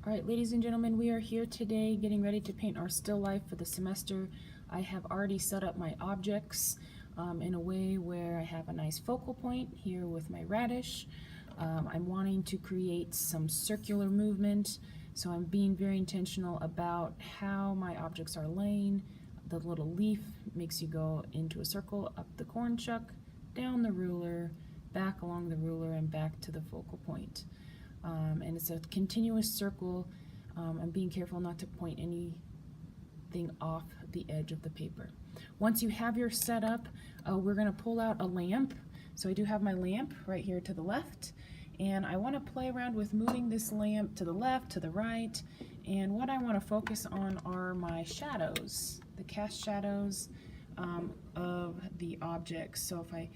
All right, ladies and gentlemen, we are here today getting ready to paint our still life for the semester. I have already set up my objects in a way where I have a nice focal point here with my radish. I'm wanting to create some circular movement, so I'm being very intentional about how my objects are laying. The little leaf makes you go into a circle, up the corn shuck, down the ruler, back along the ruler, and back to the focal point. And it's a continuous circle. I'm being careful not to point anything off the edge of the paper. Once you have your setup, we're going to pull out a lamp. So I do have my lamp right here to the left, and I want to play around with moving this lamp to the left, to the right, and what I want to focus on are my shadows, the cast shadows of the objects. So if I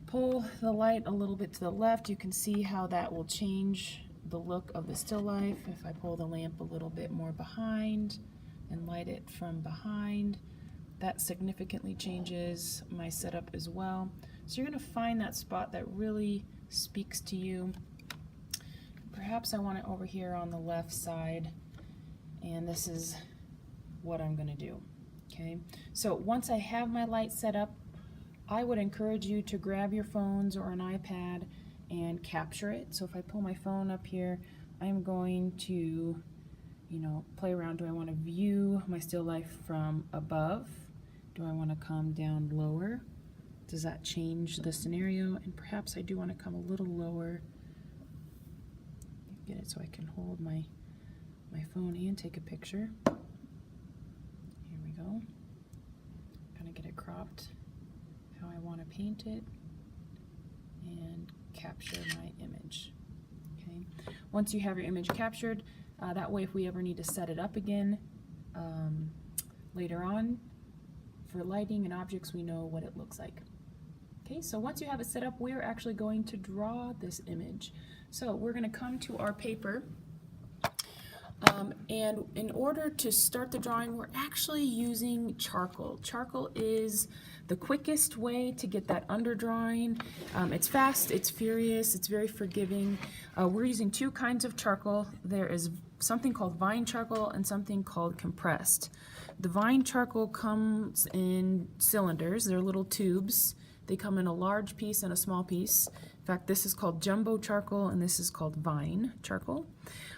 pull the light a little bit to the left, you can see how that will change the look of the still life. If I pull the lamp a little bit more behind and light it from behind, that significantly changes my setup as well. So you're going to find that spot that really speaks to you. Perhaps I want it over here on the left side, and this is what I'm going to do. Okay, so once I have my light set up, I would encourage you to grab your phones or an iPad and capture it. So if I pull my phone up here, I'm going to, play around. Do I want to view my still life from above? Do I want to come down lower? Does that change the scenario? And perhaps I do want to come a little lower. Get it so I can hold my phone and take a picture. Here we go. Kind of get it cropped how I want to paint it and capture my image. Okay. Once you have your image captured, that way if we ever need to set it up again later on for lighting and objects, we know what it looks like. Okay, so once you have it set up, we're actually going to draw this image. So we're going to come to our paper, and in order to start the drawing, we're actually using charcoal. Charcoal is the quickest way to get that underdrawing. It's fast, it's furious, it's very forgiving. We're using two kinds of charcoal. There is something called vine charcoal and something called compressed. The vine charcoal comes in cylinders. They're little tubes. They come in a large piece and a small piece. In fact, this is called jumbo charcoal and this is called vine charcoal.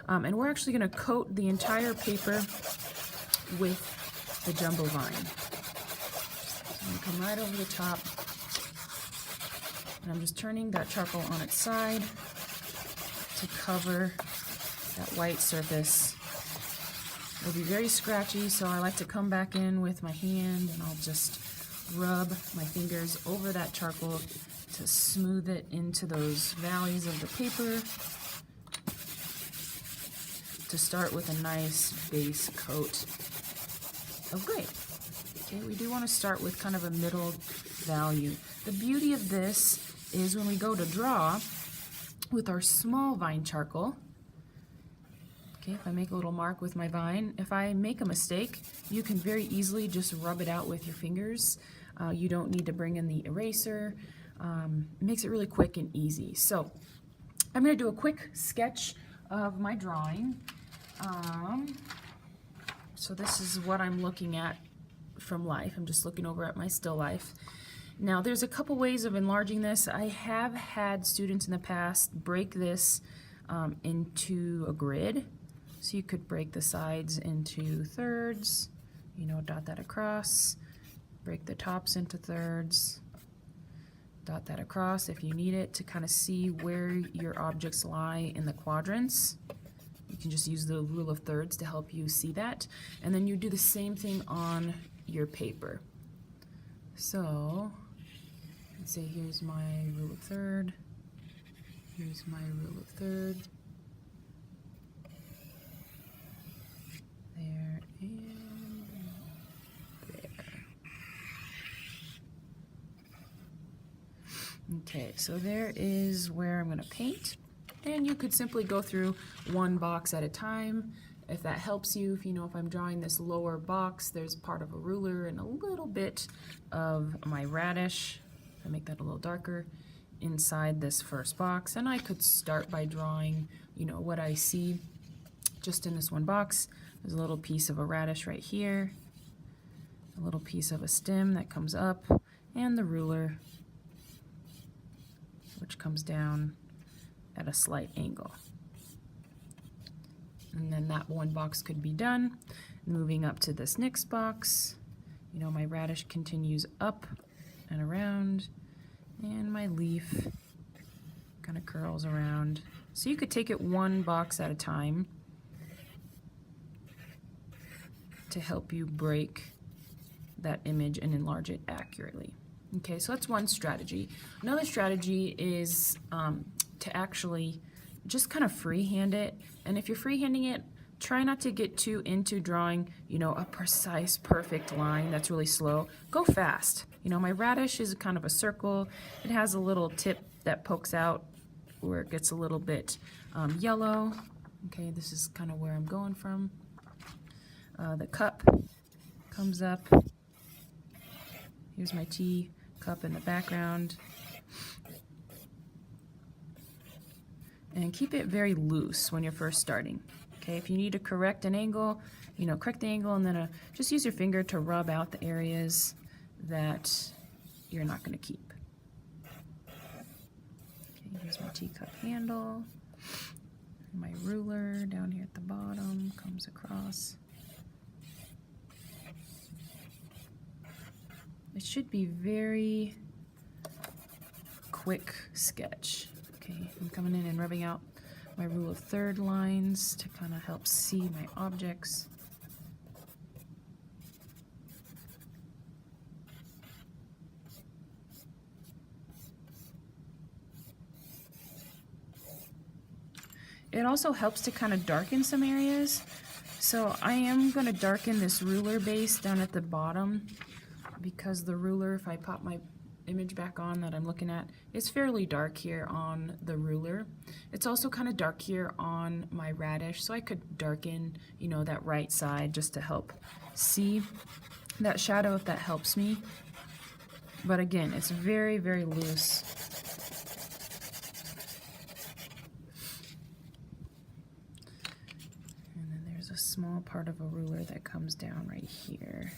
And we're actually going to coat the entire paper with the jumbo vine. So I'm going to come right over the top, and I'm just turning that charcoal on its side to cover that white surface. It'll be very scratchy, so I like to come back in with my hand and I'll just rub my fingers over that charcoal to smooth it into those valleys of the paper to start with a nice base coat of gray. Okay, we do want to start with kind of a middle value. The beauty of this is when we go to draw with our small vine charcoal, okay, if I make a little mark with my vine, if I make a mistake, you can very easily just rub it out with your fingers. You don't need to bring in the eraser. It makes it really quick and easy. So I'm going to do a quick sketch of my drawing. So this is what I'm looking at from life. I'm just looking over at my still life. Now there's a couple ways of enlarging this. I have had students in the past break this into a grid. So you could break the sides into thirds, dot that across, break the tops into thirds, dot that across if you need it to kind of see where your objects lie in the quadrants. You can just use the rule of thirds to help you see that. And then you do the same thing on your paper. So let's say here's my rule of third, here's my rule of third, there and there. Okay, so there is where I'm going to paint, and you could simply go through one box at a time if that helps you. If I'm drawing this lower box, there's part of a ruler and a little bit of my radish. If I make that a little darker inside this first box, and I could start by drawing what I see just in this one box. There's a little piece of a radish right here, a little piece of a stem that comes up, and the ruler, which comes down at a slight angle. And then that one box could be done. Moving up to this next box, you know, my radish continues up and around, and my leaf kind of curls around. So you could take it one box at a time to help you break that image and enlarge it accurately. Okay, so that's one strategy. Another strategy is to actually just kind of freehand it. And if you're freehanding it, try not to get too into drawing, you know, a precise, perfect line that's really slow. Go fast. You know, my radish is kind of a circle. It has a little tip that pokes out where it gets a little bit yellow. Okay, this is kind of where I'm going from. The cup comes up. Here's my tea cup in the background. And keep it very loose when you're first starting. Okay, if you need to correct an angle, you know, correct the angle, and then just use your finger to rub out the areas that you're not going to keep. Okay, here's my teacup handle. My ruler down here at the bottom comes across. It should be very quick sketch. Okay, I'm coming in and rubbing out my rule of third lines to kind of help see my objects. It also helps to kind of darken some areas. So I am going to darken this ruler base down at the bottom, because the ruler, if I pop my image back on that I'm looking at, it's fairly dark here on the ruler. It's also kind of dark here on my radish, so I could darken, you know, that right side just to help see that shadow if that helps me. But again, it's very, very loose. And then there's a small part of a ruler that comes down right here.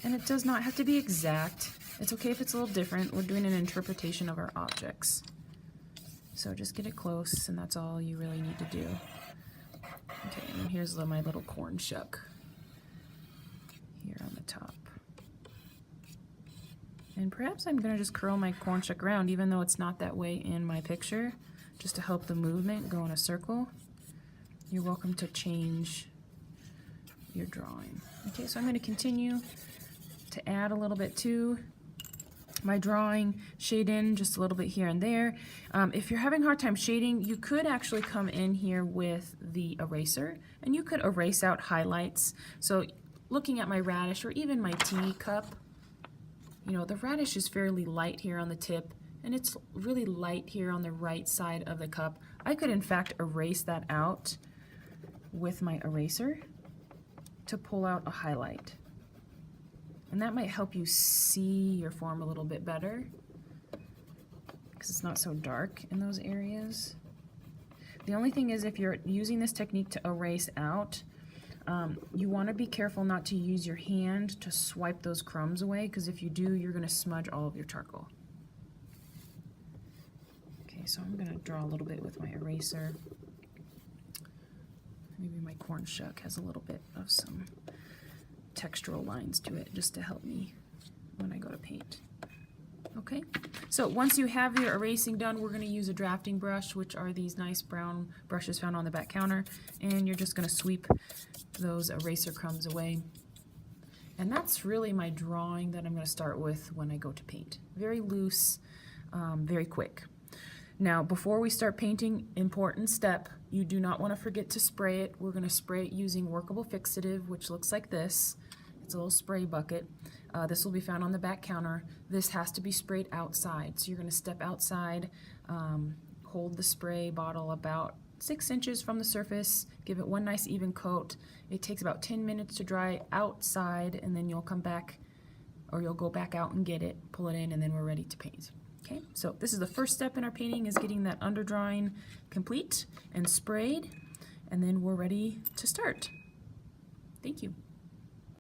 And it does not have to be exact. It's okay if it's a little different. We're doing an interpretation of our objects. So just get it close, and that's all you really need to do. Okay, and here's my little corn shuck here on the top. And perhaps I'm going to just curl my corn shuck around, even though it's not that way in my picture, just to help the movement go in a circle. You're welcome to change your drawing. Okay, so I'm going to continue to add a little bit to my drawing, shade in just a little bit here and there. If you're having a hard time shading, you could actually come in here with the eraser, and you could erase out highlights. So looking at my radish, or even my tea cup, you know, the radish is fairly light here on the tip, and it's really light here on the right side of the cup. I could in fact erase that out with my eraser to pull out a highlight. And that might help you see your form a little bit better, because it's not so dark in those areas. The only thing is, if you're using this technique to erase out, you want to be careful not to use your hand to swipe those crumbs away, because if you do, you're going to smudge all of your charcoal. Okay, so I'm going to draw a little bit with my eraser. Maybe my corn shuck has a little bit of some textural lines to it, just to help me when I go to paint. Okay, so once you have your erasing done, we're going to use a drafting brush, which are these nice brown brushes found on the back counter, and you're just going to sweep those eraser crumbs away. And that's really my drawing that I'm going to start with when I go to paint. Very loose, very quick. Now, before we start painting, important step, you do not want to forget to spray it. We're going to spray it using workable fixative, which looks like this. It's a little spray bucket. This will be found on the back counter. This has to be sprayed outside. So you're going to step outside, hold the spray bottle about 6 inches from the surface, give it one nice even coat. It takes about 10 minutes to dry outside, and then you'll come back, or you'll go back out and get it, pull it in, and then we're ready to paint. Okay, so this is the first step in our painting, is getting that underdrawing complete and sprayed, and then we're ready to start. Thank you.